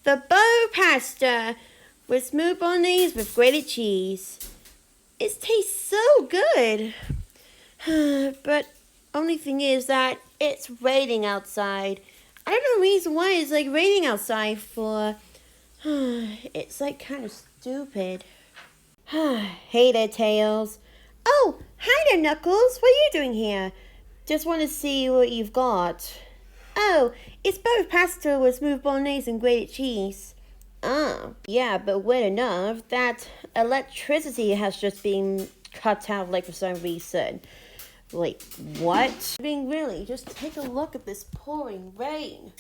The bow pasta with smooth bolognese with grated cheese. It tastes so good. But only thing is that it's raining outside. I don't know the reason why it's like raining outside for. It's like kind of stupid. Hey there, Tails. Oh, hi there, Knuckles. What are you doing here? Just want to see what you've got. Oh, it's both pasta with smooth bolognese and grated cheese. Ah, yeah, but wait enough, that electricity has just been cut out like for some reason. Like, what? I mean, really, just take a look at this pouring rain.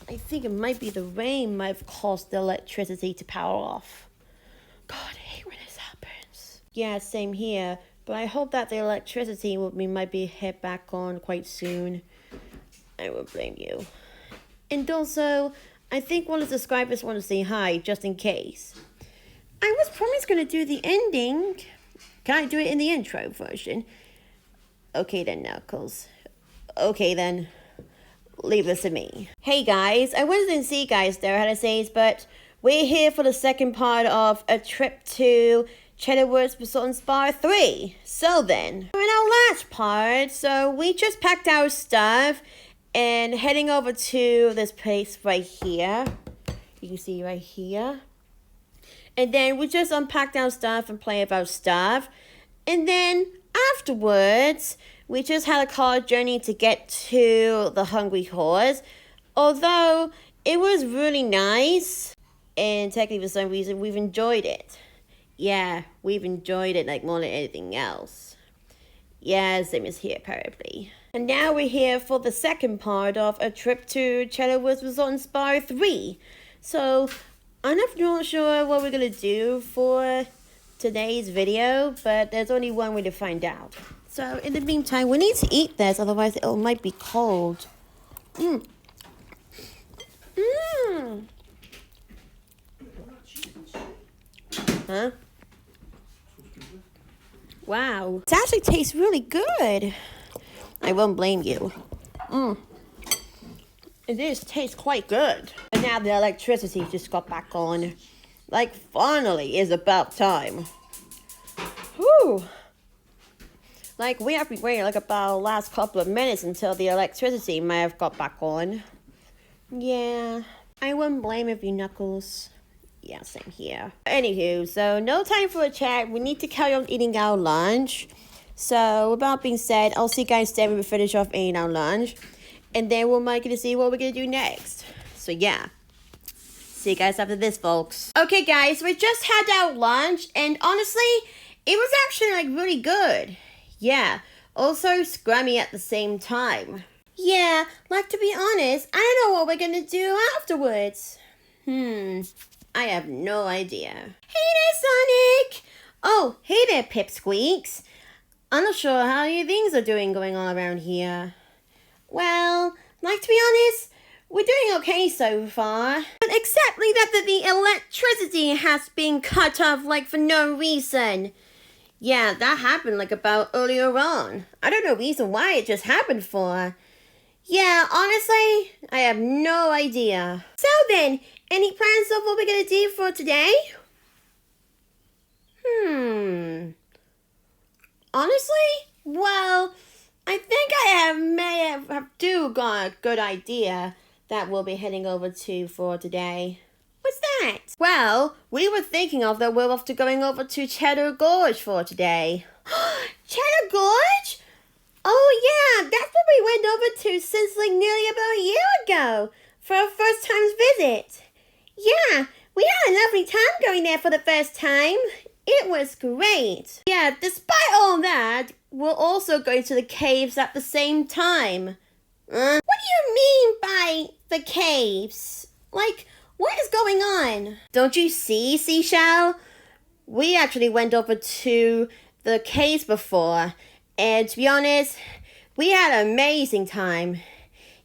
I think it might be the rain might have caused the electricity to power off. God, I hate when this happens. Yeah, same here. But I hope that the electricity might be hit back on quite soon. I won't blame you. And also, I think one of the subscribers want to say hi, just in case. I was promised going to do the ending. Can I do it in the intro version? Okay then, Knuckles. Okay then. Leave this to me. Hey guys, I wasn't see you guys there, how to say it, but we're here for the second part of a trip to Cheddar Resort and Spa 3. So then, we're in our last part, so we just packed our stuff and heading over to this place right here. You can see right here. And then we just unpacked our stuff and play with our stuff. And then afterwards, we just had a car journey to get to the Hungry Horse. Although it was really nice. And technically for some reason we've enjoyed it. Yeah, we've enjoyed it like more than anything else. Yeah, same as here apparently. And now we're here for the second part of a trip to Cheddar Resort and Spa 3. So I'm not sure what we're going to do for today's video, but there's only one way to find out. So in the meantime, we need to eat this, otherwise it might be cold. Huh? Wow. It actually tastes really good. I won't blame you. It tastes quite good. And now the electricity just got back on. Like, finally, is about time. Whew. Like, we have been waiting like about the last couple of minutes until the electricity might have got back on. Yeah, I wouldn't blame you, Knuckles. Yeah, same here. Anywho, so no time for a chat. We need to carry on eating our lunch. So, with that being said, I'll see you guys then when we finish off eating our lunch. And then we'll make it to see what we're going to do next. So, yeah. See you guys after this, folks. Okay, guys, we just had our lunch. And honestly, it was actually, like, really good. Yeah, also scrummy at the same time. Yeah, like to be honest, I don't know what we're gonna do afterwards. I have no idea. Hey there, Sonic! Oh, hey there, Pipsqueaks. I'm not sure how your things are doing going on around here. Well, like to be honest, we're doing okay so far. But exceptly that the electricity has been cut off like for no reason. Yeah, that happened like about earlier on. I don't know the reason why it just happened for. Yeah, honestly, I have no idea. So then, any plans of what we're gonna do for today? Honestly, well, I think I may have got a good idea that we'll be heading over to for today. What's that? Well, we were thinking of that we're off to going over to Cheddar Gorge for today. Cheddar Gorge? Oh yeah, that's what we went over to since like nearly about a year ago for our first time visit. Yeah, we had a lovely time going there for the first time. It was great. Yeah, despite all that, we're also going to the caves at the same time. What do you mean by the caves? Like, what is going on? Don't you see, Seashell? We actually went over to the caves before, and to be honest, we had an amazing time.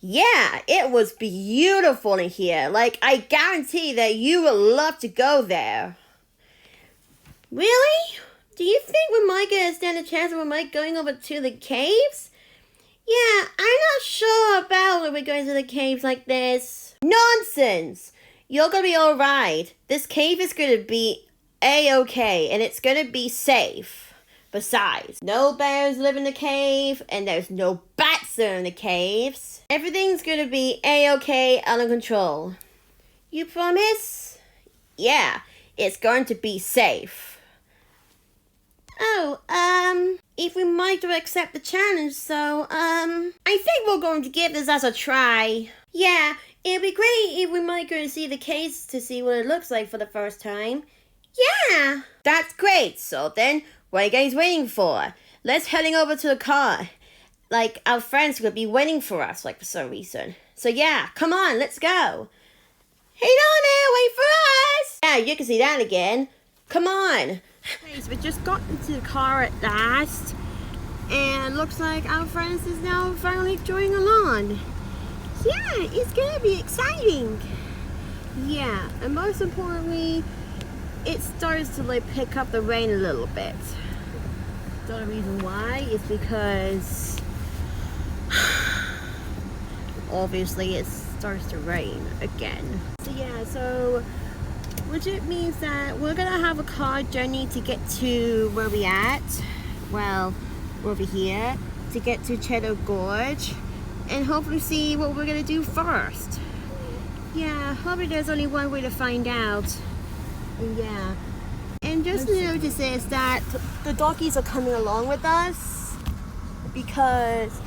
Yeah, it was beautiful in here. Like, I guarantee that you would love to go there. Really? Do you think we might get stand a chance of we might going over to the caves? Yeah, I'm not sure about when we're going to the caves like this. Nonsense! You're gonna be alright. This cave is gonna be A-okay, and it's gonna be safe. Besides, no bears live in the cave, and there's no bats in the caves. Everything's gonna be A-okay, under control. You promise? Yeah, it's going to be safe. Oh, if we might accept the challenge, so, I think we're going to give this as a try. Yeah, it'd be great if we might go to see the case to see what it looks like for the first time. Yeah! That's great, so then, what are you guys waiting for? Let's heading over to the car. Like, our friends will be waiting for us, like, for some reason. So yeah, come on, let's go. Hey down there, wait for us! Yeah, you can see that again. Come on. Guys, we just got into the car at last, and looks like our friends is now finally joining along. Yeah, it's gonna be exciting. Yeah, and most importantly, it starts to like pick up the rain a little bit. The only reason why is because obviously it starts to rain again. So yeah, so which it means that we're gonna have a car journey to get to where we at. Well, over here to get to Cheddar Gorge and hopefully see what we're gonna do first. Yeah, hopefully there's only one way to find out. And yeah, and just notice is that the doggies are coming along with us because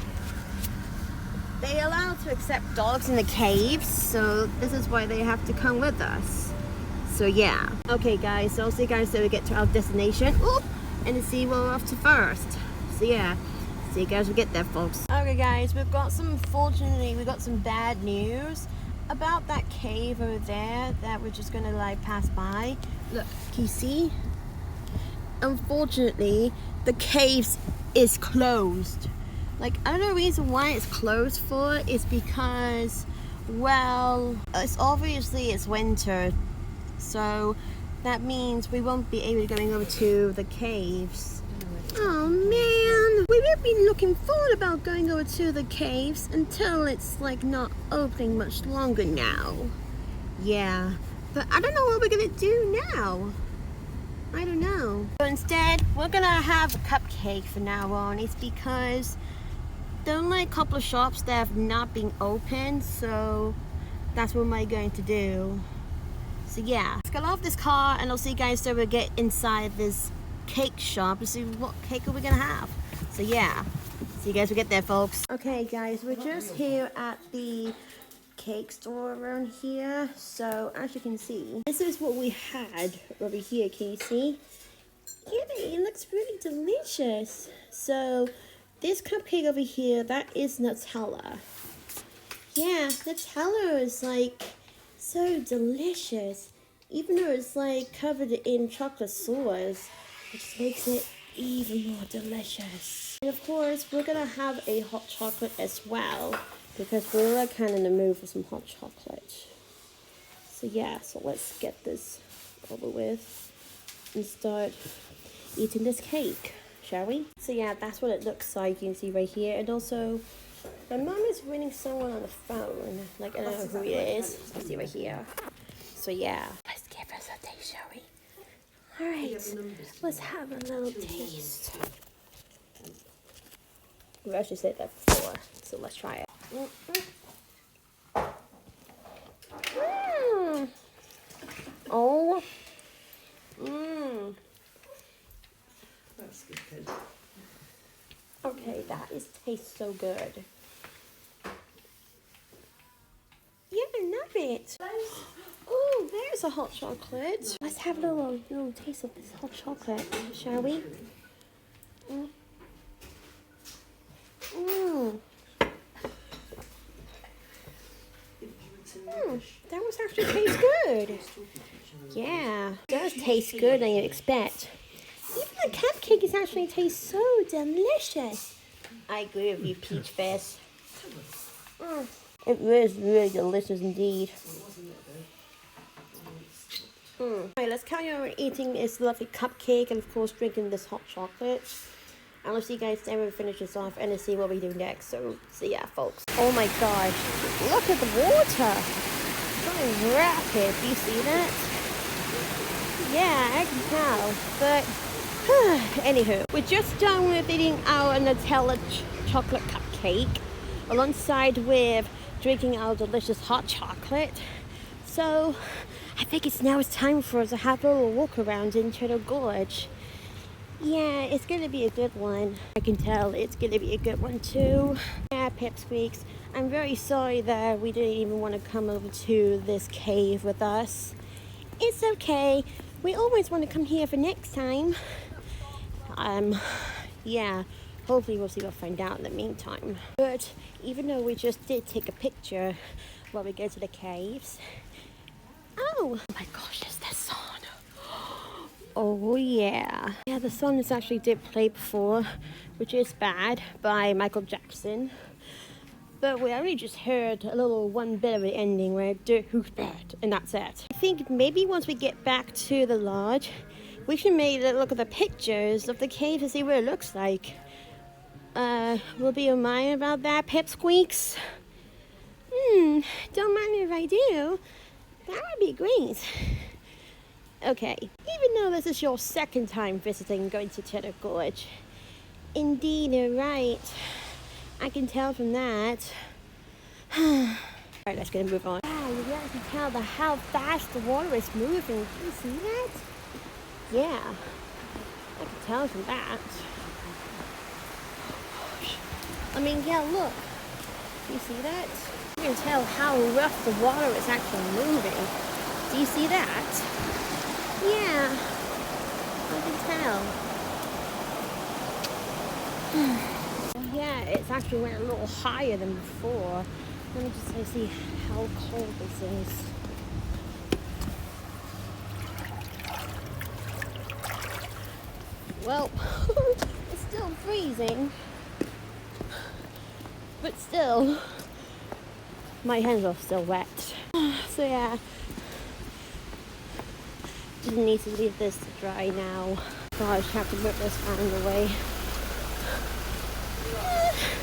they allow to accept dogs in the caves, so this is why they have to come with us. So yeah. Okay guys, so I'll see you guys till we get to our destination. Oop, and to see what we're off to first. So yeah, see you guys when we get there, folks. Okay guys, unfortunately we got some bad news about that cave over there that we're just gonna like pass by. Look, can you see? Unfortunately, the cave is closed. Like, I don't know the reason why it's closed for is because, well, it's obviously it's winter. So that means we won't be able to going over to the caves. Oh man, we will be looking forward about going over to the caves until it's like not opening much longer now. Yeah, but I don't know what we're gonna do now. I don't know. So instead, we're gonna have a cupcake from now on. It's because there are only a couple of shops that have not been open, so that's what we're going to do. So yeah, let's get off this car and I'll see you guys so we get inside this cake shop and see what cake are we gonna have. So yeah, see you guys when we get there, folks. Okay guys, we're just here at the cake store around here. So as you can see, this is what we had over here. Can you see? Yeah, it looks really delicious. So this cupcake over here, that is Nutella. Yeah, Nutella is like so delicious, even though it's like covered in chocolate sauce, which makes it even more delicious. And of course, we're gonna have a hot chocolate as well because we're like kind of in the mood for some hot chocolate. So yeah, so let's get this over with and start eating this cake, shall we? So yeah, that's what it looks like. You can see right here, and also my mom is ringing someone on the phone. Like, I don't know who it is. You can see right here. So yeah, let's give us a taste, shall we? Alright, let's have a little taste. We actually said that before, so let's try it. Oh. That's good. Okay, that tastes so good. Yeah, I love it. Oh, there's a hot chocolate. Let's have a little taste of this hot chocolate, shall we? That was actually taste good. Yeah, it does taste good than you expect. Even the cupcake is actually tastes so delicious. I agree with you, Peach Fizz. It is really delicious indeed. Alright, let's carry on eating this lovely cupcake and of course drinking this hot chocolate. I'll see you guys then when we finish this off and see what we do next. So, see ya, folks. Oh my gosh. Look at the water. It's going rapid. Do you see that? Yeah, I can tell. But, anywho, we're just done with eating our Nutella chocolate cupcake alongside with drinking our delicious hot chocolate. So, I think it's time for us to have a little walk around in Cheddar Gorge. Yeah, it's gonna be a good one. I can tell it's gonna be a good one too. Yeah, Pipsqueaks, I'm very sorry that we didn't even want to come over to this cave with us. It's okay. We always want to come here for next time. Yeah, hopefully we'll find out in the meantime. But even though we just did take a picture while we go to the caves. Oh my gosh, it's the sun. Oh yeah. Yeah, the song has actually did play before, which is Bad by Michael Jackson. But we only just heard a little one bit of the ending where who's bad, and that's it. I think maybe once we get back to the lodge, we should maybe look at the pictures of the cave to see what it looks like. Will be your mind about that, Pipsqueaks? Don't mind if I do. That would be great. Okay, even though this is your second time going to Cheddar Gorge. Indeed, you're right. I can tell from that. Alright, let's get move on. Wow, you guys can tell how fast the water is moving. Can you see that? Yeah, I can tell from that. I mean, yeah, look. You see that? You can tell how rough the water is actually moving. Do you see that? Yeah, I can tell. Yeah, it's actually went a little higher than before. Let me just see how cold this is. Well, it's still freezing. But still, my hands are still wet. So yeah, just need to leave this to dry now. Gosh, have to put this fan away.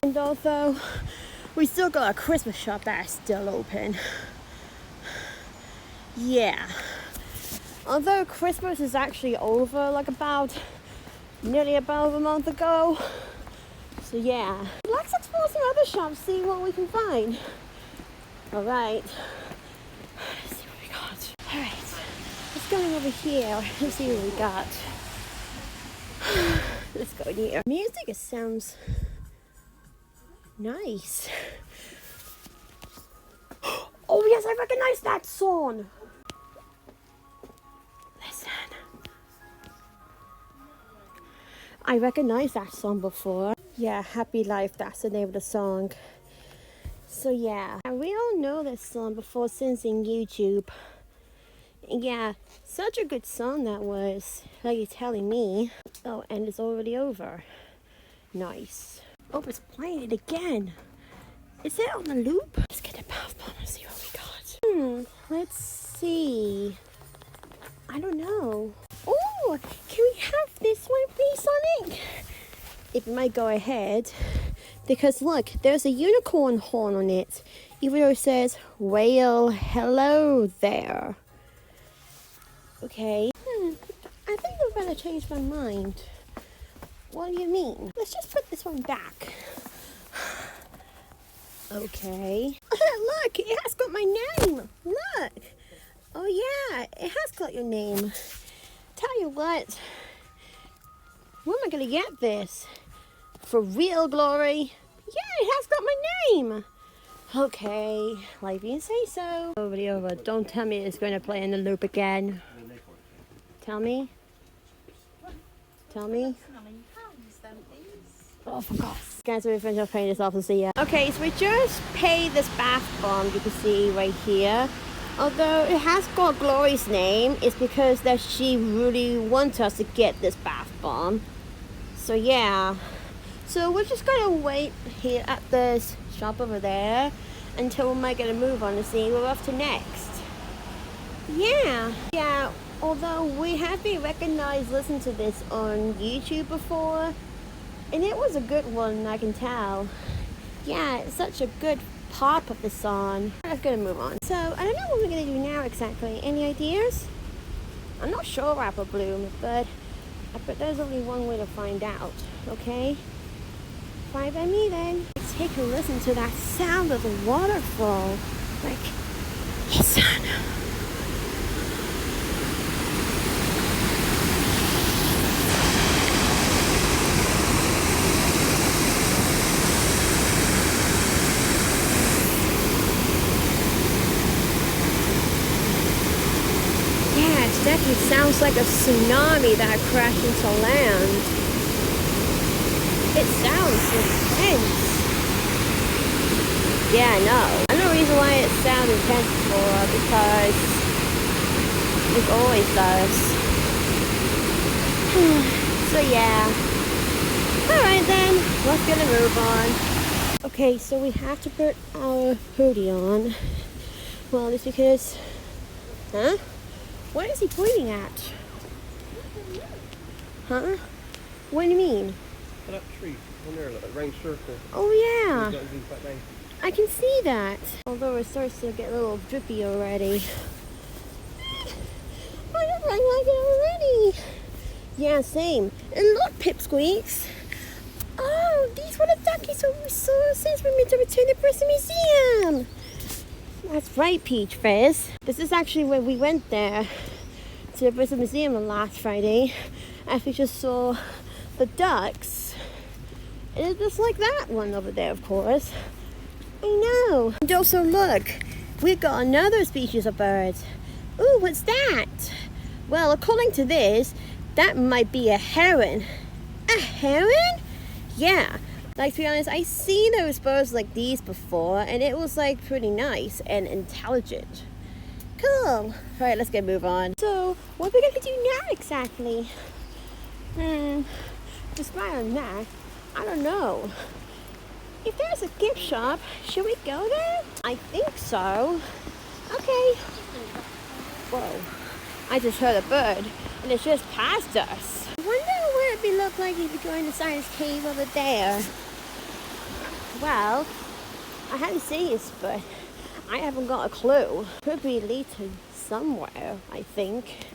And also, we still got a Christmas shop that is still open. Yeah. Although Christmas is actually over, like nearly about a month ago. So yeah. Let's explore some other shops, see what we can find. Alright. Let's see what we got. Alright. Let's go over here and see what we got. Let's go in here. Music, it sounds nice. Oh yes, I recognize that song. Listen. I recognize that song before. Yeah, Happy Life, that's the name of the song. So yeah, we all know this song before since in YouTube. Yeah, such a good song that was, like you're telling me. Oh, and it's already over. Nice. Oh, it's playing it again. Is it on the loop? Let's get the bath bomb and see what we got. Let's see. I don't know. Oh, can we have this one please, Sonic? It might go ahead. Because look, there's a unicorn horn on it. Even though it says, well, hello there. Okay. I think I'm gonna change my mind. What do you mean? Let's just put this one back. Okay. Look, it has got my name. Look. Oh yeah, it has got your name. Tell you what. Where am I gonna get this? For real, Glory? Yeah, it has got my name. Okay, like you say so. Over. Don't tell me it's going to play in the loop again. Tell me. Tell me. Oh, for God's sake. Guys, we're finished paying this off and see ya. Okay, so we just paid this bath bomb you can see right here. Although it has got Glory's name, it's because that she really wants us to get this bath bomb. So yeah. So we're just gonna wait here at this shop over there until we might get a move on to see what we're up to next. Yeah, although we have been recognized listening to this on YouTube before, And it was a good one, I can tell. Yeah, it's such a good pop of the song. Let's go and move on. So, I don't know what we're going to do now exactly. Any ideas? I'm not sure, Apple Bloom, but there's only one way to find out, okay? Fine by me then. Take a listen to that sound of the waterfall. Like, listen. Yeah, it definitely sounds like a tsunami that crashed into land. It sounds intense. Yeah, no. I know the reason why it sounds intense for, because it always does. So yeah. Alright then, let's get a move on. Okay, so we have to put our hoodie on. Well, it's because... Huh? What is he pointing at? Huh? What do you mean? That tree on there, like a rain circle. Oh yeah. I can see that. Although it starts to get a little drippy already. I don't like it already. Yeah, same. And look, Pipsqueaks. Oh, these were the duckies we saw since we meant to return to Bristol Museum. That's right, Peach Fizz. This is actually where we went there to the Bristol Museum last Friday. As we just saw the ducks. And it's just like that one over there, of course. I know. And also look, we've got another species of birds. Ooh, what's that? Well, according to this, that might be a heron. A heron? Yeah. Like, to be honest, I've seen those birds like these before, and it was like pretty nice and intelligent. Cool. Alright, let's get move on. So, what are we gonna do now exactly? Despite on that, I don't know. If there's a gift shop, should we go there? I think so. Okay. Whoa. I just heard a bird, and it's just past us. I wonder what it'd look like if we go inside this cave over there. Well, I haven't seen this, but I haven't got a clue. Could be lead to somewhere, I think.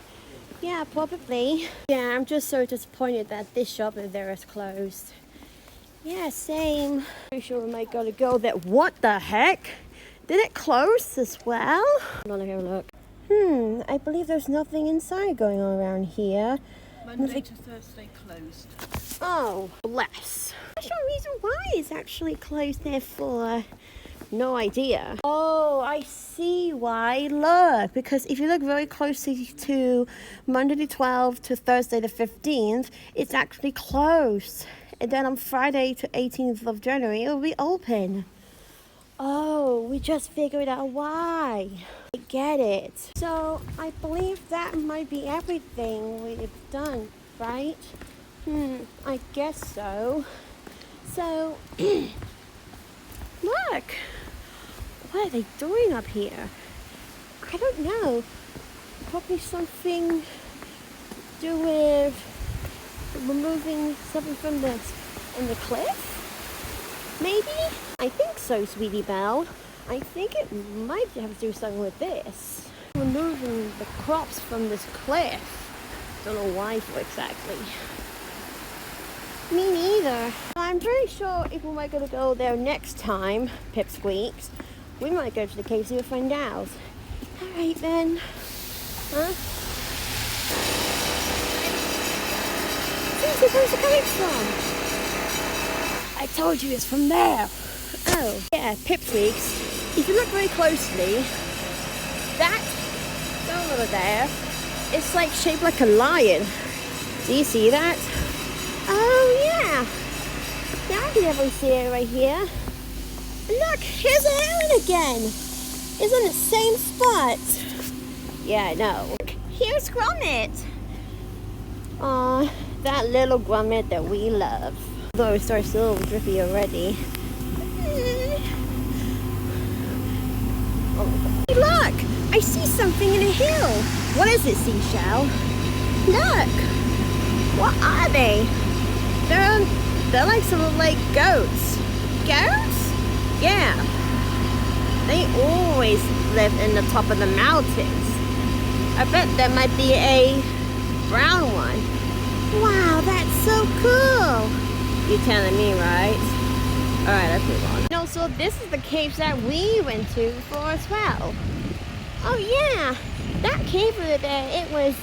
Yeah, probably. Yeah, I'm just so disappointed that this shop over there is closed. Yeah, same. Pretty sure we might gotta go there. What the heck? Did it close as well? Hold on, have a look. I believe there's nothing inside going on around here. Monday to Thursday closed. Oh, bless. There's no reason why it's actually closed there for. No idea. Oh, I see why. Look, because if you look very closely to Monday the 12th to Thursday the 15th, it's actually closed. And then on Friday to 18th of January, it'll be open. Oh, we just figured out why. I get it. So, I believe that might be everything we've done, right? I guess so. So, look. What are they doing up here? I don't know. Probably something to do with removing something from the cliff? Maybe? I think so, Sweetie Belle. I think it might have to do something with this. Removing the crops from this cliff. Don't know why for exactly. Me neither. I'm pretty sure if we might gonna go there next time, Pipsqueaks, we might go to the cave to find out. Alright then. Huh? Where's it coming from? I told you it's from there. Oh, yeah, Pipsqueaks. If you look very closely, that stone over there, it's like shaped like a lion. Do you see that? Oh yeah. Now I can definitely see it right here. And look, here's a heron again. It's in the same spot. Yeah, I know. Look, here's Gromit. Aw, that little Gromit that we love. Although it starts a little drippy already. Oh. Hey, look! I see something in a hill. What is it, Seashell? Look! What are they? they're like sort of like goats. Goats? Yeah. They always live in the top of the mountains. I bet there might be a brown one. Wow, that's so cool. You're telling me, right? Alright, let's move on. No, so this is the caves that we went to before as well. Oh yeah, that cave over there, it was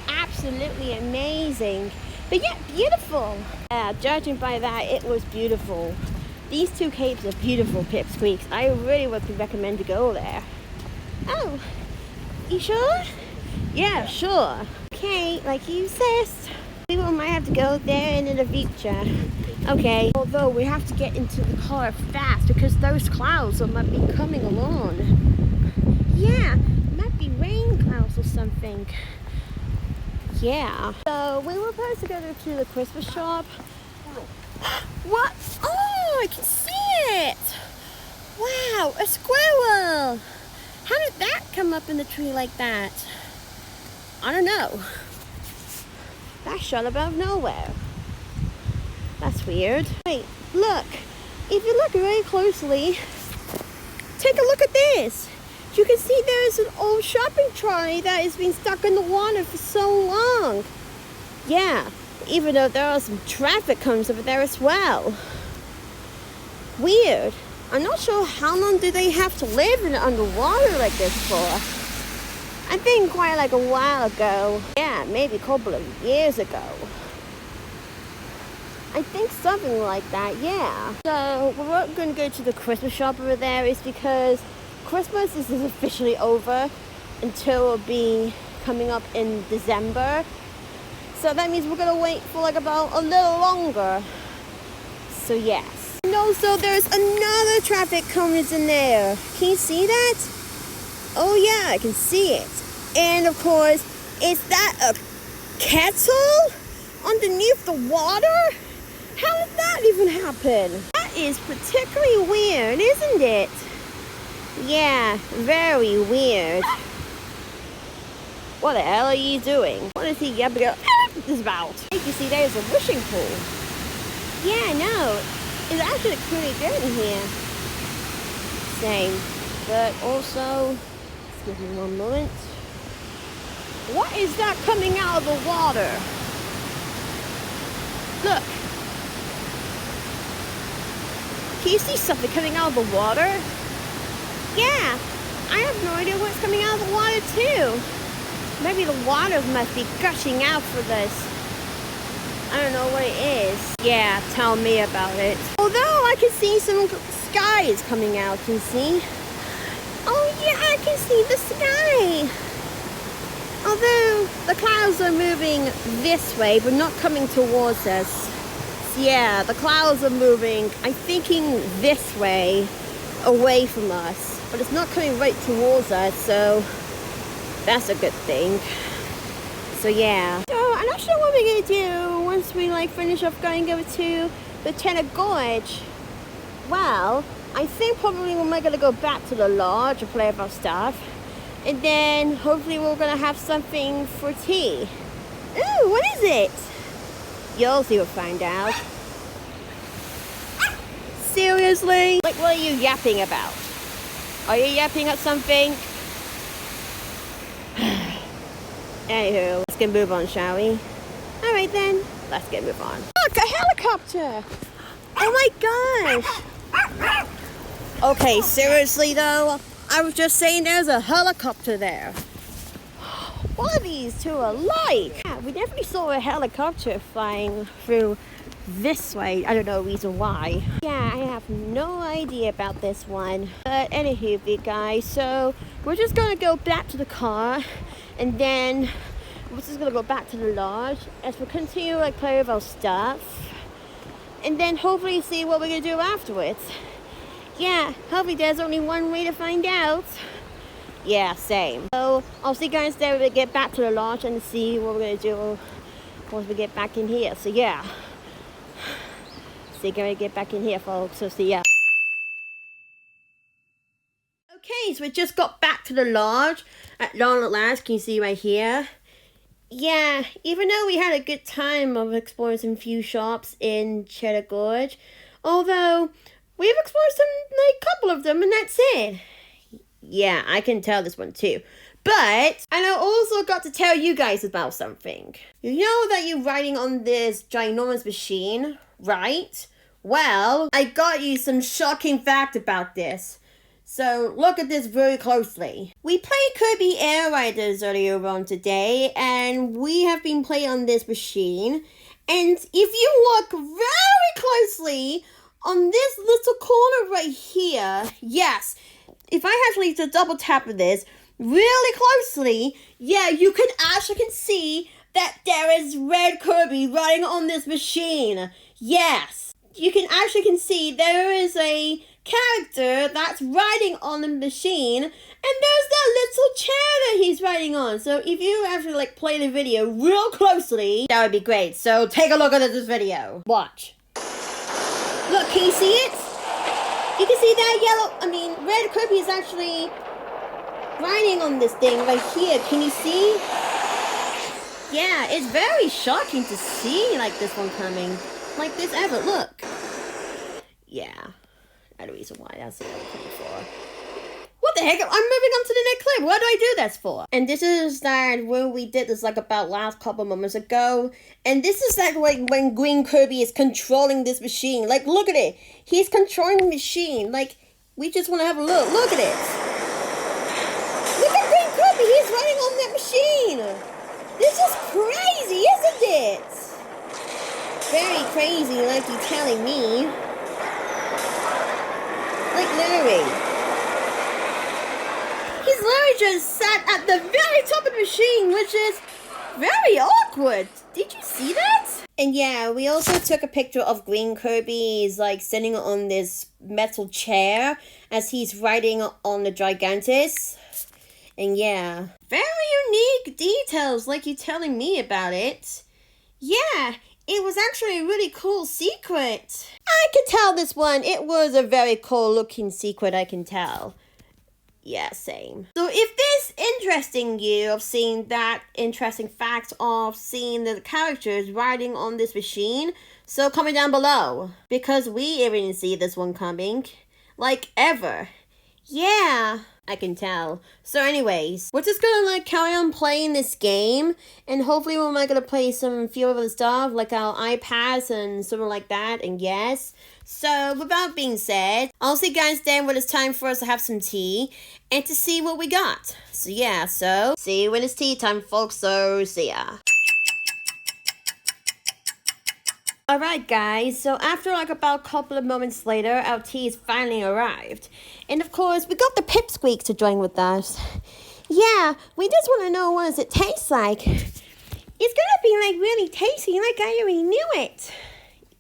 absolutely amazing. But yeah, beautiful. Yeah, judging by that, it was beautiful. These two caves are beautiful, Pipsqueaks. I really would recommend to go there. Oh, you sure? Yeah, sure. Okay, like you said, we might have to go there in the future. Okay, although we have to get into the car fast because those clouds might be coming along. Yeah, it might be rain clouds or something. Yeah. So we were supposed to go to the Christmas shop. What? Oh, I can see it. Wow, a squirrel. How did that come up in the tree like that? I don't know. That shot above nowhere. That's weird. Wait, look. If you look very closely, take a look at this. You can see there's an old shopping trolley that has been stuck in the water for so long. Yeah, even though there are some traffic cones over there as well. Weird. I'm not sure how long do they have to live in underwater like this for. I think quite like a while ago. Yeah, maybe a couple of years ago. I think something like that, yeah. So we're going to go to the Christmas shop over there is because Christmas is officially over until it'll be coming up in December. So that means we're going to wait for like about a little longer. So yes. And also there's another traffic cone in there. Can you see that? Oh yeah, I can see it. And of course, is that a kettle underneath the water? How did that even happen? That is particularly weird, isn't it? Yeah, very weird. What the hell are you doing? What is he yapping about? You see, there's a wishing pool. Yeah, no, it's actually pretty good in here. Same, but also, excuse me one moment. What is that coming out of the water? Look. Can you see something coming out of the water? Yeah, I have no idea what's coming out of the water too. Maybe the water must be gushing out for this. I don't know what it is. Yeah, tell me about it. Although I can see some skies coming out, can you see? Oh yeah, I can see the sky. Although the clouds are moving this way, but not coming towards us. Yeah, the clouds are moving, I'm thinking this way, away from us. But it's not coming right towards us, so that's a good thing. So yeah. So I'm not sure what we're gonna do once we like finish off going over to the Cheddar Gorge. Well, I think probably we might gonna go back to the lodge and play with our stuff. And then hopefully we're gonna have something for tea. Ooh, what is it? You'll see, we'll find out. Seriously? Like, what are you yapping about? Are you yapping at something? Anywho, let's get move on, shall we? Alright then, let's get move on. Look, a helicopter! Oh my gosh! Okay, seriously though, I was just saying there's a helicopter there. What are these two alike? Yeah, we definitely saw a helicopter flying through this way. I don't know the reason why. Yeah, I have no idea about this one. But anywho, big guys, so we're just gonna go back to the car and then we're just gonna go back to the lodge as we continue like play with our stuff and then hopefully see what we're gonna do afterwards. Yeah, hopefully there's only one way to find out. Yeah, same. So I'll see you guys there when we get back to the lodge and see what we're gonna do once we get back in here. So yeah. See you when we get back in here, folks. So see ya. Okay, so we just got back to the lodge at long at last. Can you see right here? Yeah, even though we had a good time of exploring some few shops in Cheddar Gorge, although we've explored some, like, couple of them and that's it. Yeah, I can tell this one too. But, and I also got to tell you guys about something. You know that you're riding on this ginormous machine, right? Well, I got you some shocking fact about this. So look at this very closely. We played Kirby Air Riders earlier on today, and we have been playing on this machine. And if you look very closely on this little corner right here, yes, if I actually just double tap this really closely, yeah, you can actually see that there is Red Kirby riding on this machine. Yes, you can actually see there is a character that's riding on the machine, and there's that little chair that he's riding on. So if you actually like play the video real closely, that would be great. So take a look at this video. Watch. Look, can you see it? You can see that Red Kirby is actually riding on this thing right here. Can you see? Yeah, it's very shocking to see like this one coming. Like this ever. Look. Yeah. The reason why that's what I'm looking for. What the heck? I'm moving on to the next clip. What do I do that for? And this is that when we did this like about last couple moments ago. And this is like when Green Kirby is controlling this machine. Like look at it. He's controlling the machine. Like we just want to have a look. Look at it. Look at Green Kirby. He's riding on that machine. This is crazy, isn't it? Very crazy, like you're telling me. Like literally. He's literally just sat at the very top of the machine, which is very awkward. Did you see that? And yeah, we also took a picture of Green Kirby. He's like sitting on this metal chair as he's riding on the Gigantus. And yeah, very unique details like you're telling me about it. Yeah. It was actually a really cool secret. I could tell this one. It was a very cool looking secret, I can tell. Yeah, same. So if this interesting you of seeing that interesting fact of seeing the characters riding on this machine, so comment down below. Because we didn't see this one coming. Like ever. Yeah, I can tell. So anyways, we're just gonna like carry on playing this game, and hopefully we're gonna play some few other stuff like our iPads and something like that, and yes. So without being said, I'll see you guys then when it's time for us to have some tea and to see what we got. So yeah, so see you when it's tea time, folks, so see ya. Alright guys, so after like about a couple of moments later, our tea has finally arrived. And of course, we got the Pipsqueak to join with us. Yeah, we just want to know what does it taste like. It's gonna be like really tasty, like I already knew it.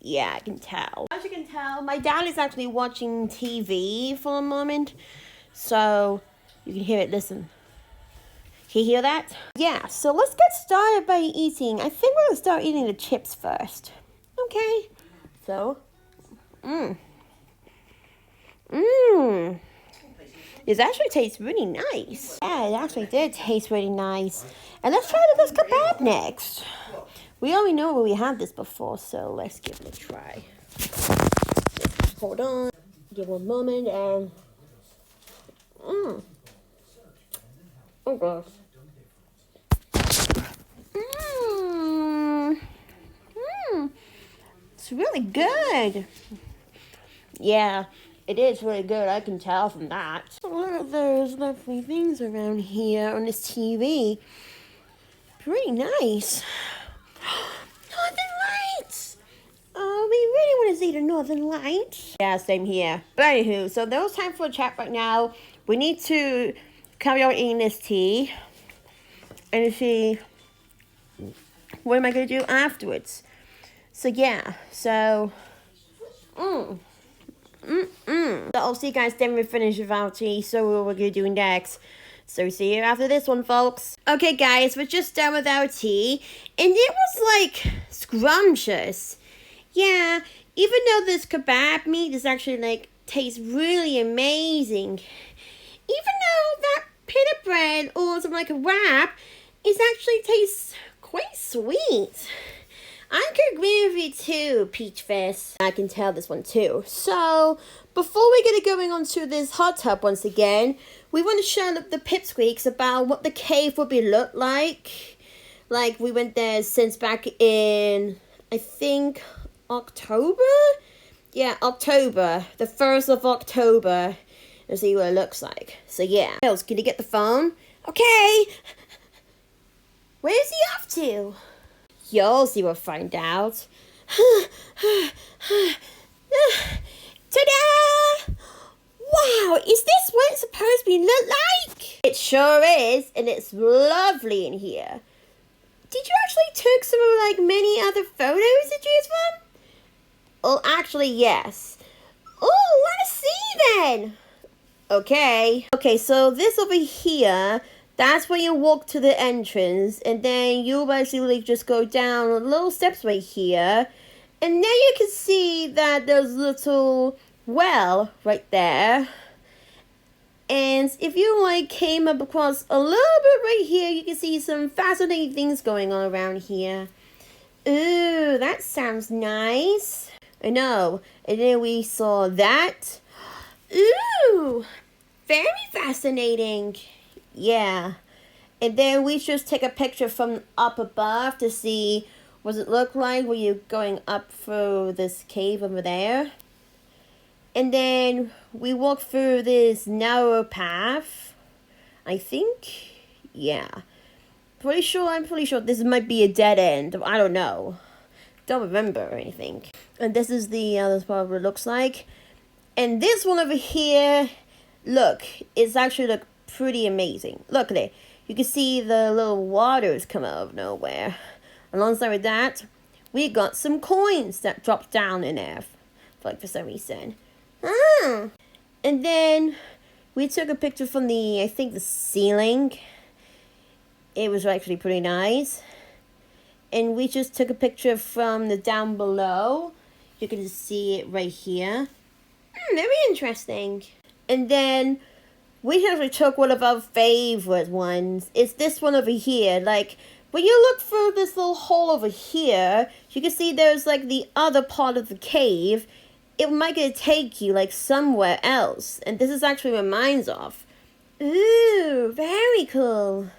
Yeah, I can tell. As you can tell, my dad is actually watching TV for a moment. So, you can hear it, listen. Can you hear that? Yeah, so let's get started by eating. I think we're gonna start eating the chips first. Okay, so, This actually tastes really nice. Yeah, it actually did taste really nice. And let's try this kebab next. We already know where we had this before, so let's give it a try. Hold on, give one moment, and oh gosh. It's really good. Yeah, it is really good. I can tell from that. Look at those lovely things around here on this TV. Pretty nice. Northern Lights! Oh, we really want to see the Northern Lights. Yeah, same here. But anywho, so there was time for a chat right now. We need to carry on eating this tea. And see, what am I going to do afterwards? So yeah, so, So I'll see you guys then we finish with our tea, so what we're going to do next. So see you after this one, folks. Okay, guys, we're just done with our tea, and it was, like, scrumptious. Yeah, even though this kebab meat is actually, like, tastes really amazing, even though that pita bread or something like a wrap, it actually tastes quite sweet. I could agree with you too, Peach Fist. I can tell this one too. So, before we get going on to this hot tub once again, we want to show the pipsqueaks about what the cave would be look like. Like, we went there since back in, I think, October? Yeah, October. The 1st of October. And see what it looks like. So, yeah. Tails, can you get the phone? Okay. Where's he off to? You'll see we'll find out. Ta-da! Wow, is this what it's supposed to look like? It sure is, and it's lovely in here. Did you actually took some of like many other photos to choose from? Well, actually, yes. Oh, let's see then. Okay. Okay, so this over here, that's where you walk to the entrance, and then you basically just go down little steps right here, and then you can see that there's a little well right there. And if you like came up across a little bit right here, you can see some fascinating things going on around here. Ooh, that sounds nice. I know. And then we saw that. Ooh, very fascinating. Yeah. And then we just take a picture from up above to see what it look like when you're going up through this cave over there. And then we walk through this narrow path, I think. Yeah. I'm pretty sure this might be a dead end. I don't know. Don't remember or anything. And this is the other part of what it looks like. And this one over here, look, it's actually look pretty amazing. Look at it. You can see the little waters come out of nowhere. Alongside with that, we got some coins that dropped down in there, like for some reason. And then we took a picture from I think the ceiling. It was actually pretty nice. And we just took a picture from the down below. You can just see it right here. Very interesting. And then we actually took one of our favorite ones. It's this one over here. Like, when you look through this little hole over here, you can see there's like the other part of the cave. It might gonna take you like somewhere else. And this is actually what mine's off. Ooh, very cool.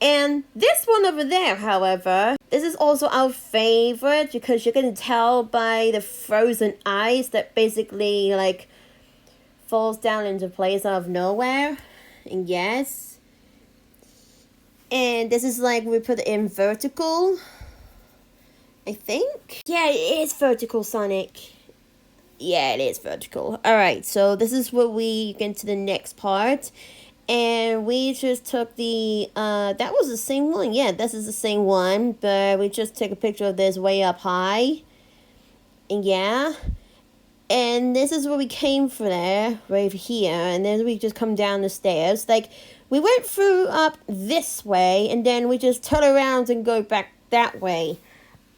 And this one over there, however, this is also our favorite because you can tell by the frozen ice that basically like falls down into place out of nowhere. And yes. And this is like we put it in vertical, I think. Yeah, it is vertical, Sonic. Yeah, it is vertical. Alright, so this is where we get to the next part. And we just took the, that was the same one. Yeah, this is the same one. But we just took a picture of this way up high. And yeah. And this is where we came from there, right here. And then we just come down the stairs. Like, we went through up this way. And then we just turn around and go back that way.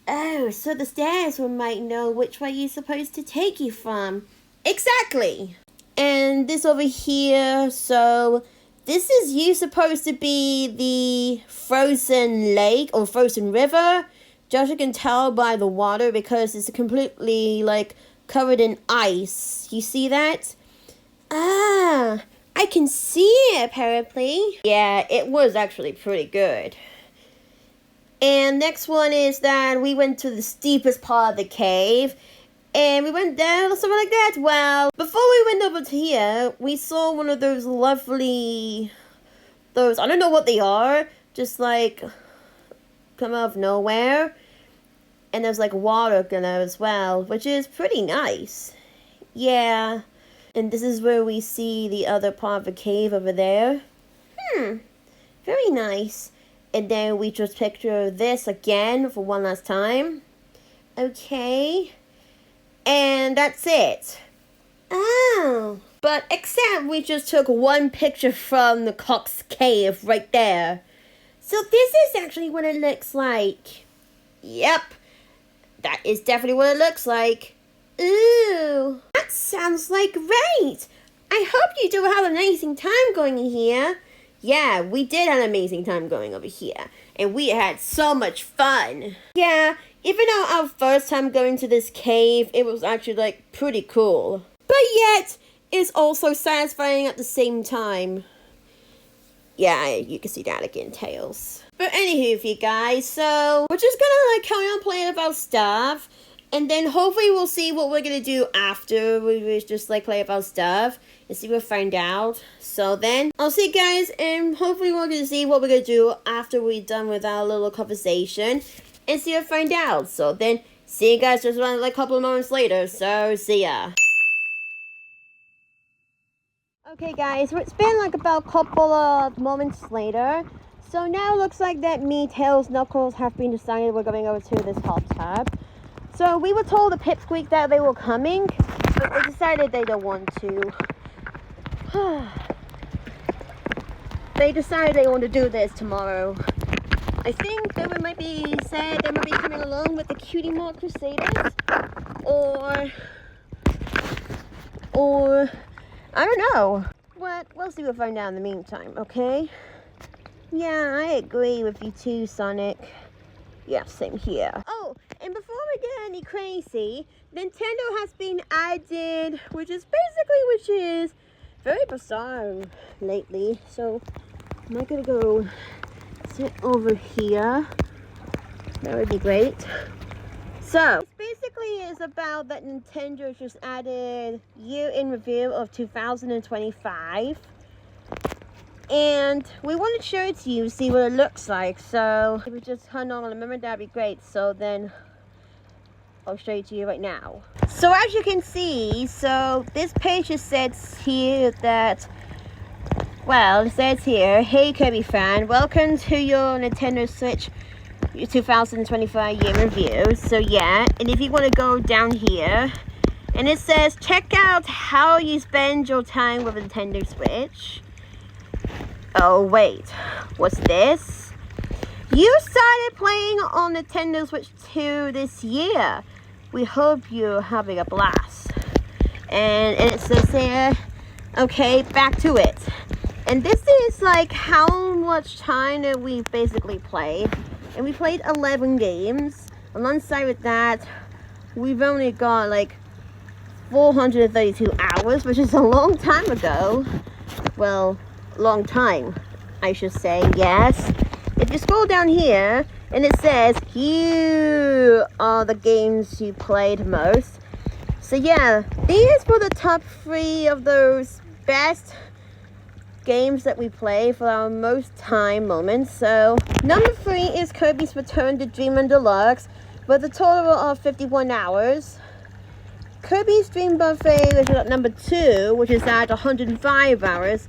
Oh, so the stairs might know which way you're supposed to take you from. Exactly. And this over here, so this is you supposed to be the frozen lake or frozen river. Just you can tell by the water because it's completely like covered in ice. You see that? Ah, I can see it apparently. Yeah, it was actually pretty good. And next one is that we went to the steepest part of the cave. And we went down or something like that. Well, before we went over to here, we saw one of those lovely, I don't know what they are, just like come out of nowhere. And there's like water in there as well, which is pretty nice. Yeah. And this is where we see the other part of the cave over there. Very nice. And then we just picture this again for one last time. Okay. And that's it. Oh. But except we just took one picture from the Cox Cave right there. So this is actually what it looks like. Yep. That is definitely what it looks like. Ooh. That sounds like great. I hope you do have an amazing time going in here. Yeah, we did have an amazing time going over here. and we had so much fun. Yeah, even though our first time going to this cave, it was actually like pretty cool. But yet, it's also satisfying at the same time. Yeah, you can see that again, Tails. But anywho, you guys, so we're just gonna like carry on playing with our stuff. And then hopefully we'll see what we're gonna do after we just like play with our stuff and see what we find out. So then I'll see you guys, and hopefully we're gonna see what we're gonna do after we're done with our little conversation and see what we find out. So then see you guys just around like a couple of moments later. So see ya. Okay guys, so it's been like about a couple of moments later. So now it looks like that me, Tails, Knuckles have been decided we're going over to this hot tub. So we were told the Pipsqueak that they were coming, but they decided they don't want to. They decided they want to do this tomorrow. I think they might be said they might be coming along with the Cutie Mark Crusaders, or I don't know. But we'll see what we find out in the meantime, okay? Yeah, I agree with you too, Sonic. Yeah, same here. Oh, and before we get any crazy, Nintendo has been added, which is very bizarre lately. So, I'm not gonna go sit over here. That would be great. So, this basically is about that Nintendo just added year in review of 2025. And we want to show it to you, see what it looks like. So if we just hold on a moment, that'd be great. So then I'll show it to you right now. So as you can see, so this page just says here that, well, it says here, hey Kirby fan, welcome to your Nintendo Switch 2025 year review. So yeah, and if you want to go down here, and it says check out how you spend your time with Nintendo Switch. Oh wait, what's this? You started playing on Nintendo Switch 2 this year. We hope you're having a blast. And it says here, okay, back to it. And this is like how much time that we basically played. And we played 11 games. Alongside with that, we've only got like 432 hours, which is a long time ago. Well, long time, I should say, yes. If you scroll down here, and it says, here are the games you played most. So yeah, these were the top 3 of those best games that we play for our most time moments. So, number 3 is Kirby's Return to Dreamland Deluxe, with a total of 51 hours. Kirby's Dream Buffet is at number 2, which is at 105 hours.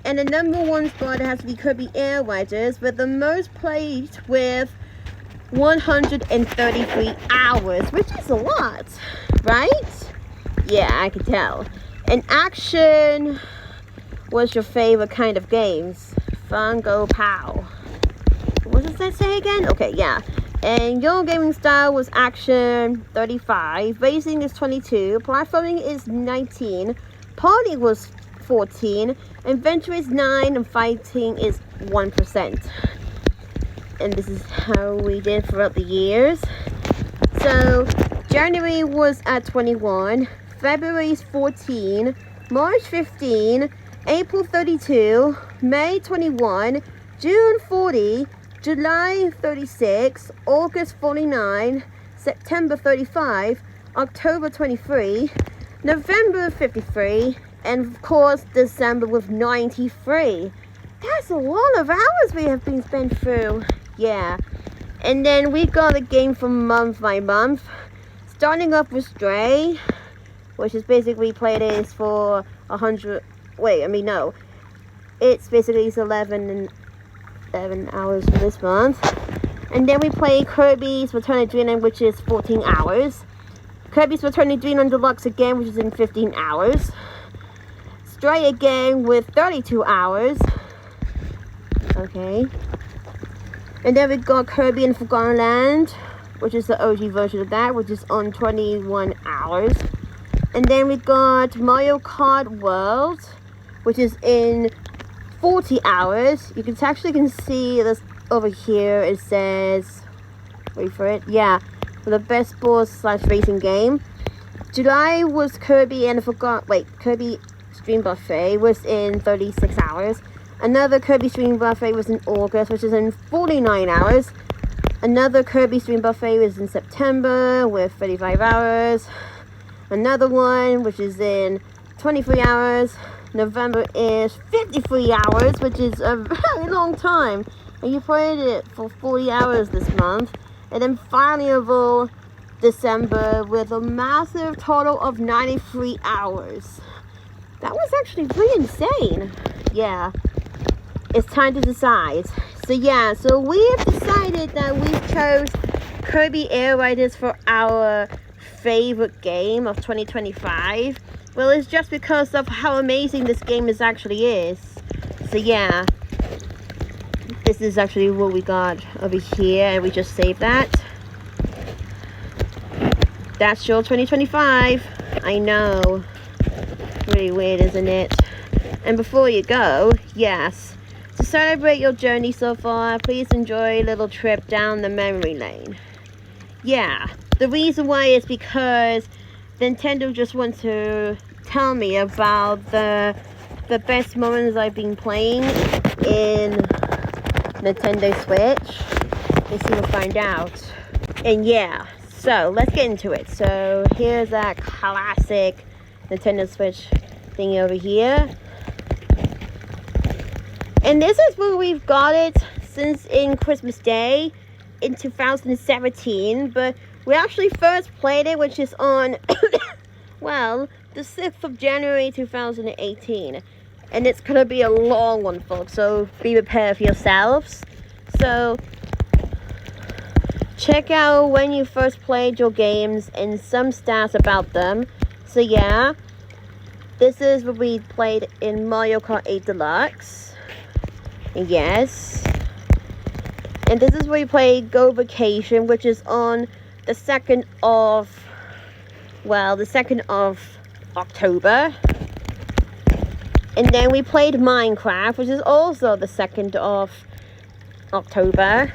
And the number 1 spot has to be Kirby Air Wedges, with the most played with 133 hours, which is a lot, right? Yeah, I can tell. And action was your favorite kind of games. Fun, go, pow. What does that say again? Okay, yeah. And your gaming style was action, 35. Racing is 22. Platforming is 19. Party was 14, adventure is 9, and fighting is 1%. And this is how we did throughout the years. So January was at 21, February is 14, March 15, April 32, May 21, June 40, July 36, August 49, September 35, October 23, November 53, and of course, December with 93. That's a lot of hours we have been spent through. Yeah. And then we got a game from month by month. Starting off with Stray, which is basically played is for 100. Wait, I mean, no. It's basically 11 hours for this month. And then we play Kirby's Return to Dreamland, which is 14 hours. Kirby's Return to Dreamland Deluxe again, which is in 15 hours. Stray again with 32 hours. Okay. And then we got Kirby and Forgotten Land, which is the OG version of that, which is on 21 hours. And then we got Mario Kart World, which is in 40 hours. You can actually see this over here it says, wait for it, yeah, for the best sports/racing game. July was Kirby and Kirby Stream Buffet was in 36 hours. Another Kirby Stream Buffet was in August, which is in 49 hours. Another Kirby Stream Buffet was in September with 35 hours. Another one, which is in 23 hours. November is 53 hours, which is a very long time. And you played it for 40 hours this month. And then finally, December with a massive total of 93 hours. That was actually pretty insane. Yeah. It's time to decide. So we have decided that we chose Kirby Air Riders for our favorite game of 2025. Well, it's just because of how amazing this game actually is. So yeah, this is actually what we got over here, and we just saved that. That's your 2025. I know. Really weird, isn't it? And before you go, yes, to celebrate your journey so far, please enjoy a little trip down the memory lane. Yeah, the reason why is because Nintendo just wants to tell me about the best moments I've been playing in Nintendo Switch. Let's see, we'll find out. And yeah, so let's get into it. So here's that classic Nintendo Switch thing over here. And this is where we've got it since in Christmas Day in 2017, but we actually first played it, which is on, well, the 6th of January 2018. And it's going to be a long one, folks, so be prepared for yourselves. So, check out when you first played your games and some stats about them. So yeah, this is what we played in Mario Kart 8 Deluxe. Yes. And this is where we played Go Vacation, which is on the 2nd of October. And then we played Minecraft, which is also the 2nd of October.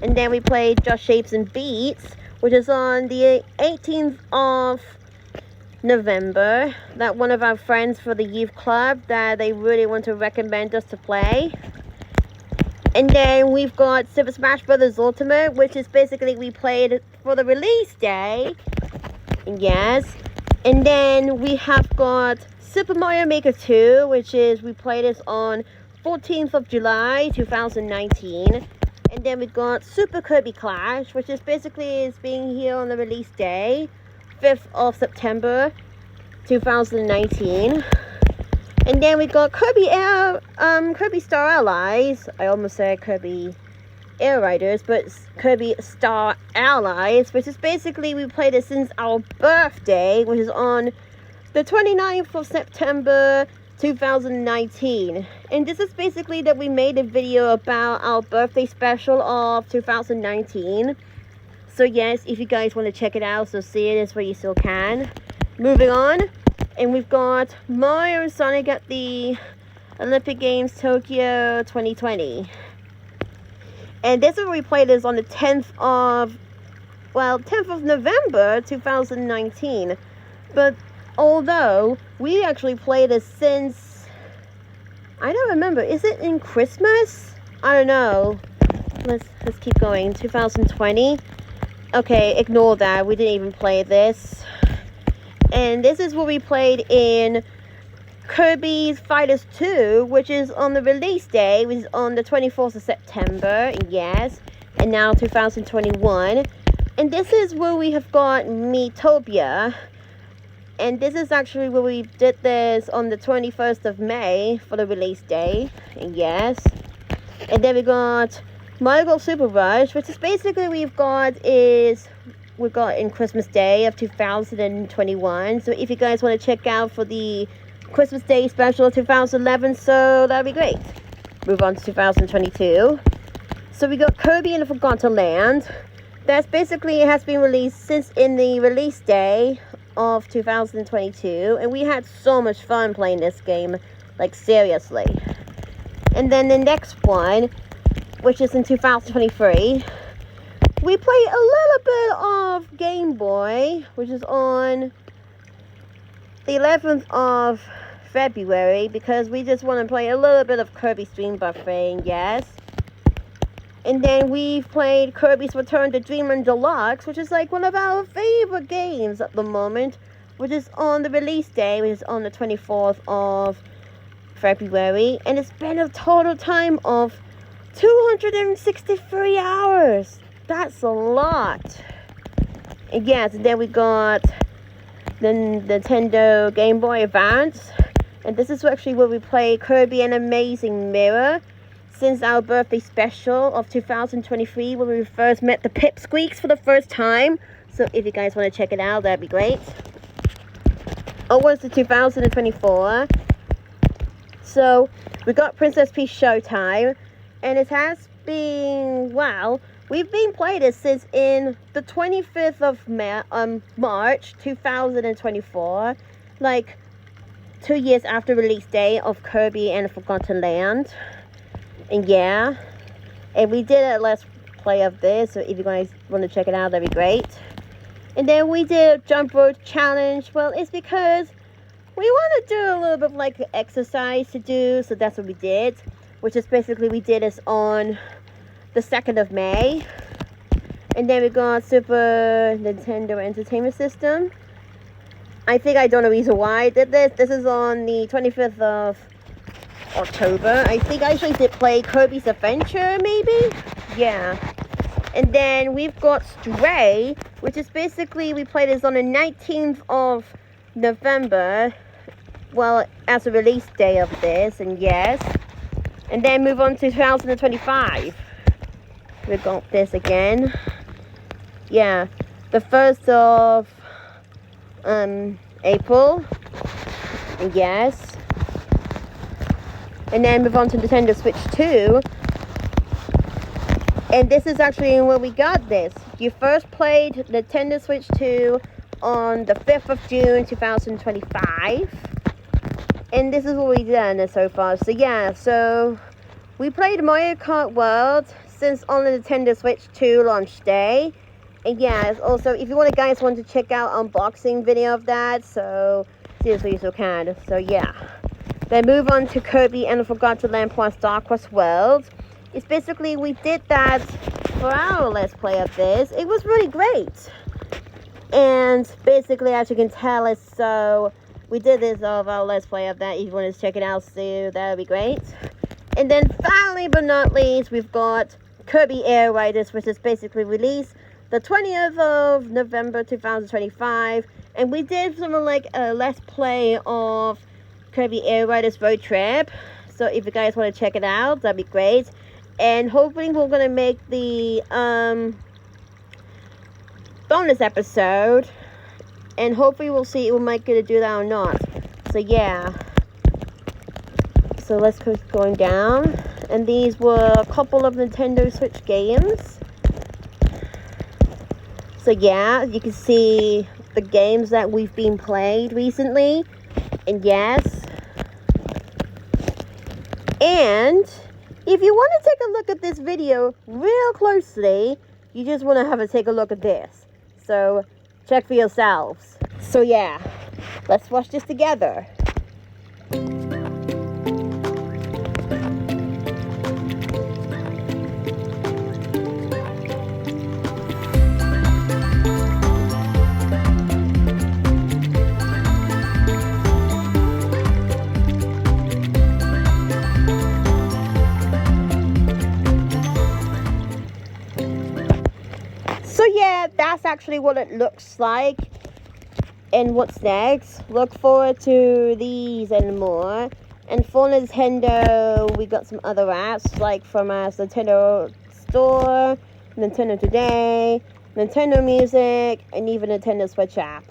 And then we played Just Shapes and Beats, which is on the 18th of November. That one of our friends for the youth club that they really want to recommend us to play. And then we've got Super Smash Bros. Ultimate, which is basically we played for the release day. Yes. And then we have got Super Mario Maker 2, which is we played this on 14th of July 2019. And then we got Super Kirby Clash, which is basically is being here on the release day, 5th of September 2019. And then we got Kirby Star Allies. I almost said Kirby Air Riders, but it's Kirby Star Allies, which is basically we played it since our birthday, which is on the 29th of September 2019. And this is basically that we made a video about our birthday special of 2019. So yes, if you guys want to check it out, so see it is where you still can. Moving on, and we've got Mario and Sonic at the Olympic Games Tokyo 2020. And this is where we played this on the 10th of November 2019. But although we actually played this since, I don't remember, is it in Christmas? I don't know. Let's keep going. 2020. Okay, ignore that. We didn't even play this. And this is what we played in Kirby's Fighters 2, which is on the release day, which is on the 24th of September. Yes. And now 2021. And this is where we have got Miitopia. And this is actually where we did this on the 21st of May for the release day. Yes. And then we got Mario Golf Super Rush, which is basically we got in Christmas Day of 2021. So if you guys want to check out for the Christmas Day special of 2011, so that'd be great. Move on to 2022. So we got Kirby and the Forgotten Land. That's basically, it has been released since in the release day of 2022. And we had so much fun playing this game, like seriously. And then the next one, which is in 2023. We played a little bit of Game Boy, which is on the 11th of February, because we just want to play a little bit of Kirby's Dream Buffet, yes. And then we've played Kirby's Return to Dreamland Deluxe, which is like one of our favorite games at the moment, which is on the release day, which is on the 24th of February. And it's been a total time of 263 hours. That's a lot. And yes, and then we got the Nintendo Game Boy Advance. And this is actually where we play Kirby and Amazing Mirror since our birthday special of 2023, when we first met the Pipsqueaks for the first time. So if you guys want to check it out, that'd be great. Oh, it's the 2024. So we got Princess Peach Showtime, and it has been, wow, we've been playing this since in the 25th of March 2024, like 2 years after release day of Kirby and the Forgotten Land. And yeah, and we did a let's play of this, so if you guys want to check it out, that'd be great. And then we did a jump rope challenge. Well, it's because we want to do a little bit of like exercise to do, so that's what we did, which is basically we did this on the 2nd of May. And then we got Super Nintendo Entertainment System. I think I don't know the reason why I did this. This is on the 25th of October. I think I actually did play Kirby's Adventure, maybe? Yeah. And then we've got Stray, which is basically, we played this on the 19th of November. Well, as a release day of this, and yes. And then move on to 2025. We got this again. Yeah. The 1st of April. And yes. And then move on to Nintendo Switch 2. And this is actually where we got this. You first played Nintendo Switch 2 on the 5th of June 2025. And this is what we've done so far. So yeah, so we played Mario Kart World since on the Nintendo Switch 2 launch day. And yeah, also if you guys want to check out unboxing video of that, so seriously you can. So yeah. Then move on to Kirby and the Forgotten Land plus Dark Quest World. It's basically, we did that for our Let's Play of this. It was really great. And basically, as you can tell, it's so, we did this of our Let's Play of that. If you want to check it out, so that would be great. And then finally, but not least, we've got Kirby Air Riders, which is basically released the 20th of November 2025. And we did something like a Let's Play of Kirby Air Riders Road Trip. So if you guys want to check it out, that'd be great. And hopefully we're going to make the bonus episode. And hopefully we'll see if we might get to do that or not. So yeah. So let's keep going down. And these were a couple of Nintendo Switch games. So yeah, you can see the games that we've been played recently. And yes. And if you want to take a look at this video real closely, you just want to take a look at this. So check for yourselves. So yeah, let's watch this together. So yeah, that's actually what it looks like. And what's next? Look forward to these and more. And for Nintendo, we got some other apps like from our Nintendo Store, Nintendo Today, Nintendo Music, and even Nintendo Switch app.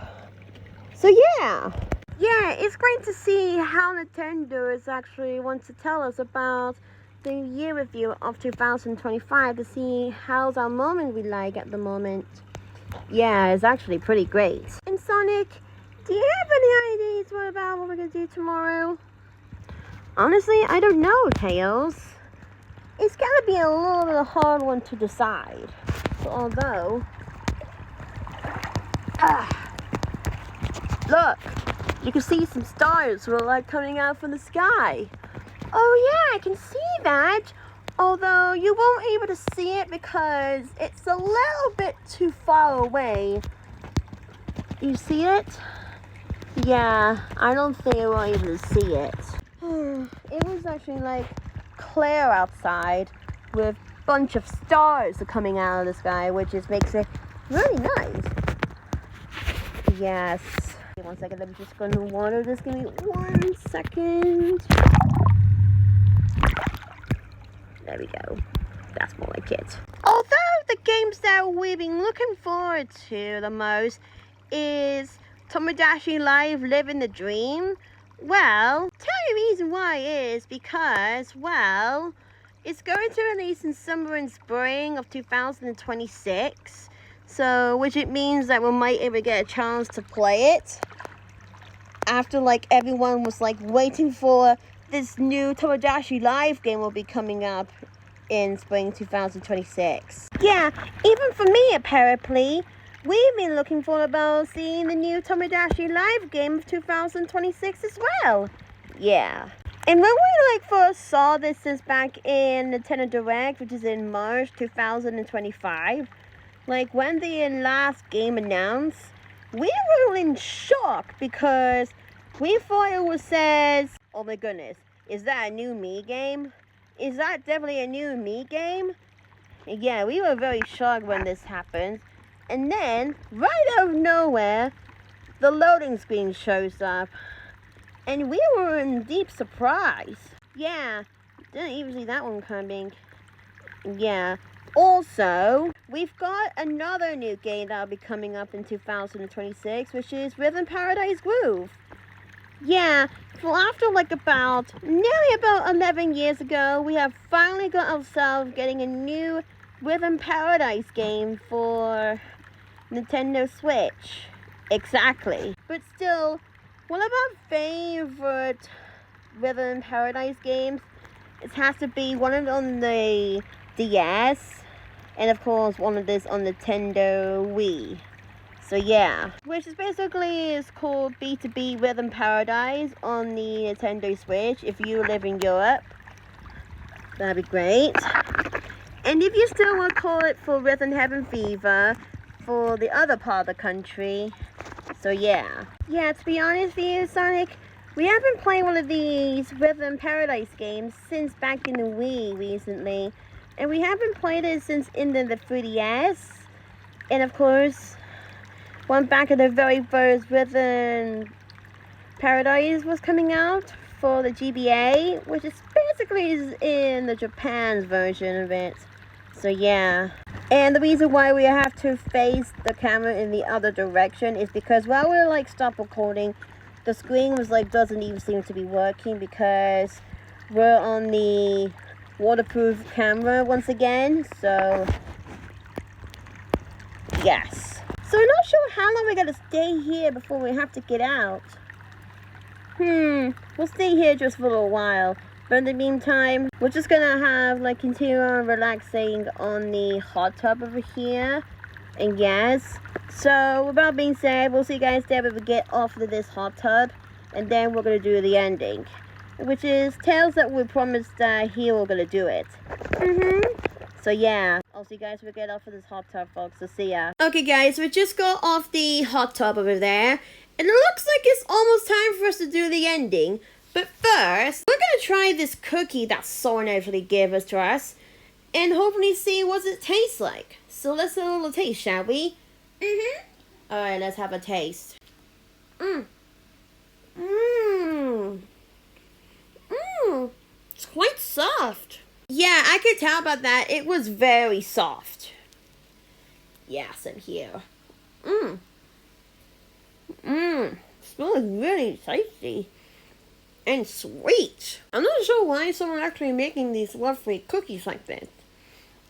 So yeah, it's great to see how Nintendo is actually wants to tell us about the year review of 2025 to see how's our moment we like at the moment. Yeah, it's actually pretty great. And Sonic, do you have any ideas what we're gonna do tomorrow? Honestly, I don't know, Tails. it's gotta be a little bit hard one to decide. So although, look, you can see some stars were like coming out from the sky. Oh yeah, I can see that. Although you won't be able to see it because it's a little bit too far away. You see it? Yeah, I don't think I will be able to see it. It was actually like clear outside with a bunch of stars coming out of the sky, which just makes it really nice. Yes. 1 second, let me just go in the water. Just give me 1 second. There we go. That's more like it. Although the games that we've been looking forward to the most is Tomodachi Life Living the Dream, well, tell you the reason why is because, well, it's going to release in summer and spring of 2026. So, which it means that we might ever get a chance to play it after like everyone was like waiting for this new Tomodachi Live game will be coming up in spring 2026. Yeah, even for me apparently, we've been looking for about seeing the new Tomodachi Live game of 2026 as well. Yeah. And when we like first saw this since back in Nintendo Direct, which is in March 2025, like when the last game announced, we were in shock because we thought it was says, oh my goodness, is that a new Mii game? Is that definitely a new Mii game? Yeah, we were very shocked when this happened. And then, right out of nowhere, the loading screen shows up. And we were in deep surprise. Yeah, didn't even see that one coming. Yeah. Also, we've got another new game that'll be coming up in 2026, which is Rhythm Paradise Groove. Yeah, well, after like nearly about 11 years ago, we have finally got ourselves getting a new Rhythm Paradise game for Nintendo Switch. Exactly. But still, one of our favorite Rhythm Paradise games, it has to be one of them on the DS, and of course one of this on Nintendo Wii. So yeah, which is basically is called B2B Rhythm Paradise on the Nintendo Switch. If you live in Europe, that'd be great. And if you still want to call it for Rhythm Heaven Fever for the other part of the country, so yeah. Yeah, to be honest with you, Sonic, we have been playing one of these Rhythm Paradise games since back in the Wii recently. And we haven't played it since in the 3DS. And of course, one back at the very first Rhythm Paradise was coming out for the GBA, which is basically in the Japan's version of it. So yeah. And the reason why we have to face the camera in the other direction is because while we're like stop recording, the screen was like doesn't even seem to be working because we're on the waterproof camera once again. So yes. So I'm not sure how long we're gonna stay here before we have to get out. We'll stay here just for a little while. But in the meantime, we're just gonna have like continue on relaxing on the hot tub over here. And yes. So with that being said, we'll see you guys there when we get off of this hot tub. And then we're gonna do the ending, which is Tales that we promised here we're gonna do it. So yeah, I'll see you guys when we get off of this hot tub, folks. So see ya. Okay guys, we just got off the hot tub over there. And it looks like it's almost time for us to do the ending. But first, we're gonna try this cookie that Soren actually gave us to us. And hopefully see what it tastes like. So let's have a little taste, shall we? Alright, let's have a taste. It's quite soft. Yeah, I could tell about that. It was very soft. Yes, and here. Smells really tasty. And sweet. I'm not sure why someone actually making these lovely cookies like this.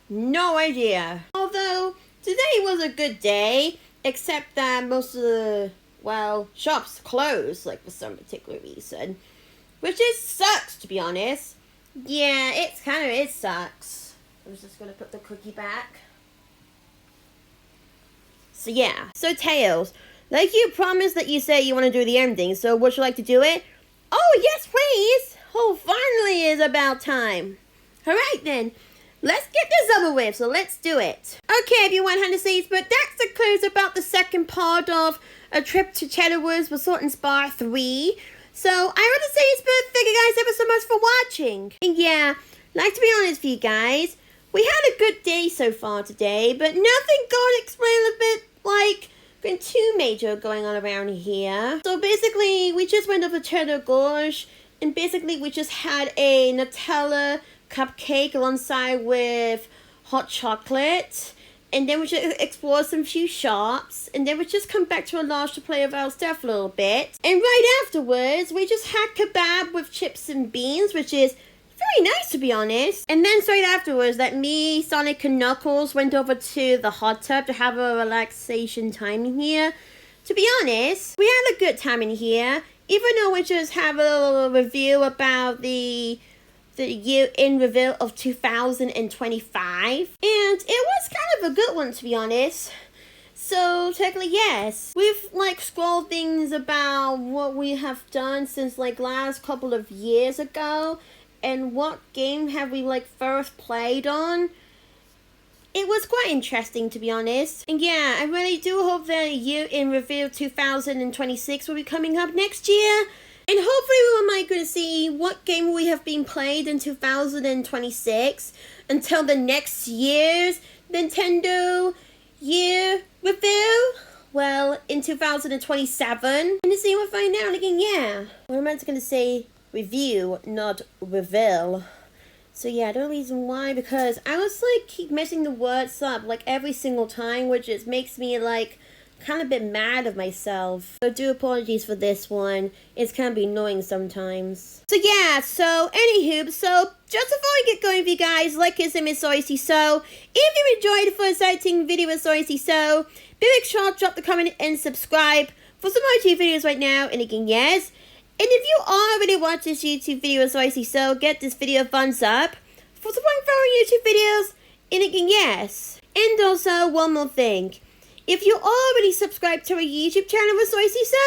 No idea. Although, today was a good day. Except that most of the, well, shops closed, like for some particular reason. Which just sucks, to be honest. Yeah, it sucks. I'm just gonna put the cookie back. So yeah, so Tails, like you promised that you said you want to do the ending, so would you like to do it? Oh, yes, please. Oh, finally is about time. All right, then. Let's get this over with, so let's do it. Okay, everyone, Hennessey's, but that concludes about the second part of A Trip to Cheddar Woods Resort and Spa 3. So, I want to say it's been thank you guys ever so much for watching. And yeah, like to be honest with you guys, we had a good day so far today, but nothing going to explain a bit like been too major going on around here. So basically, we just went over Cheddar Gorge, and basically we just had a Nutella cupcake alongside with hot chocolate, and then we just explored some few shops, and then we just come back to a lodge to play with our stuff a little bit. And right afterwards, we just had kebab with chips and beans, which is very nice to be honest. And then straight afterwards, that me, Sonic, and Knuckles went over to the hot tub to have a relaxation time in here. To be honest, we had a good time in here, even though we just have a little review about the year in review of 2025. And it was kind of a good one, to be honest. So, technically, yes. We've, scrolled things about what we have done since, last couple of years ago. And what game have we, first played on. It was quite interesting, to be honest. And yeah, I really do hope that year in review 2026 will be coming up next year. And hopefully we might get to see what game we have been played in 2026 until the next year's Nintendo year review. Well, in 2027. And to see what find out again, yeah. We're meant to say review, not reveal. So yeah, the reason why, because I was keep messing the words up every single time, which just makes me kind of a bit mad of myself. So do apologies for this one. It's kind of annoying sometimes. So yeah, so anywho, so just before I get going with you guys, Miss Oicy, so if you enjoyed the first exciting video with Oicy, so be make sure to drop the comment and subscribe for some more YouTube videos right now. And again, yes. And if you already watched this YouTube video with Oicy, so get this video a thumbs up for supporting our YouTube videos. And again, yes. And also, one more thing. If you already subscribed to our YouTube channel with Oicy, so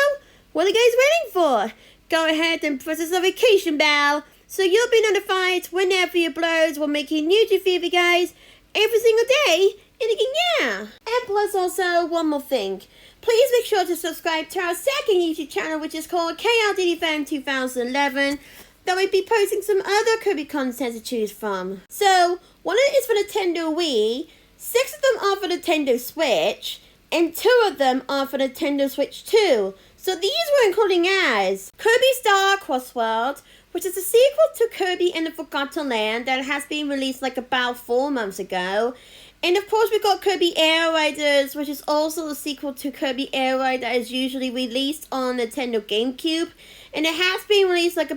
what are you guys waiting for? Go ahead and press the notification bell so you'll be notified whenever you upload. We're making new YouTube video guys every single day. And again, yeah. And plus also, one more thing. Please make sure to subscribe to our second YouTube channel, which is called KRDDFam 2011. That will be posting some other Kirby content to choose from. So, one of it is for Nintendo Wii, 6 of them are for Nintendo Switch, and 2 of them are for Nintendo Switch 2. So these were including as Kirby Star Cross World, which is a sequel to Kirby and the Forgotten Land that has been released about 4 months ago. And of course we got Kirby Air Riders, which is also a sequel to Kirby Air Ride that is usually released on Nintendo GameCube. And it has been released nearly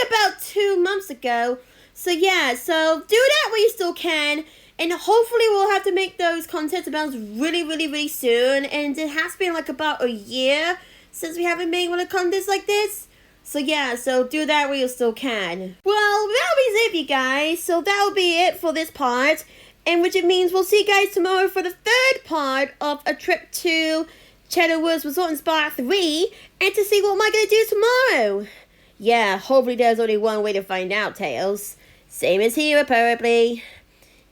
about 2 months ago. So yeah, so do that when you still can. And hopefully we'll have to make those content about really soon. And it has been about a year since we haven't made one of content like this. So yeah, so do that when you still can. Well, that'll be it, you guys. So that'll be it for this part. And which it means we'll see you guys tomorrow for the third part of A Trip to Cheddar Woods Resort and Spa 3. And to see what am I going to do tomorrow. Yeah, hopefully there's only one way to find out, Tails. Same as here, apparently.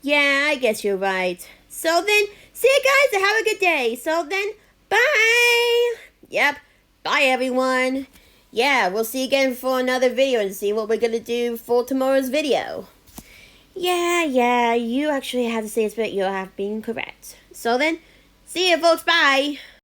Yeah, I guess you're right. So then, see you guys and have a good day. So then, bye! Yep, bye everyone. Yeah, we'll see you again for another video and see what we're going to do for tomorrow's video. Yeah, you actually have to say it's but you have been correct. So then, see you folks, bye!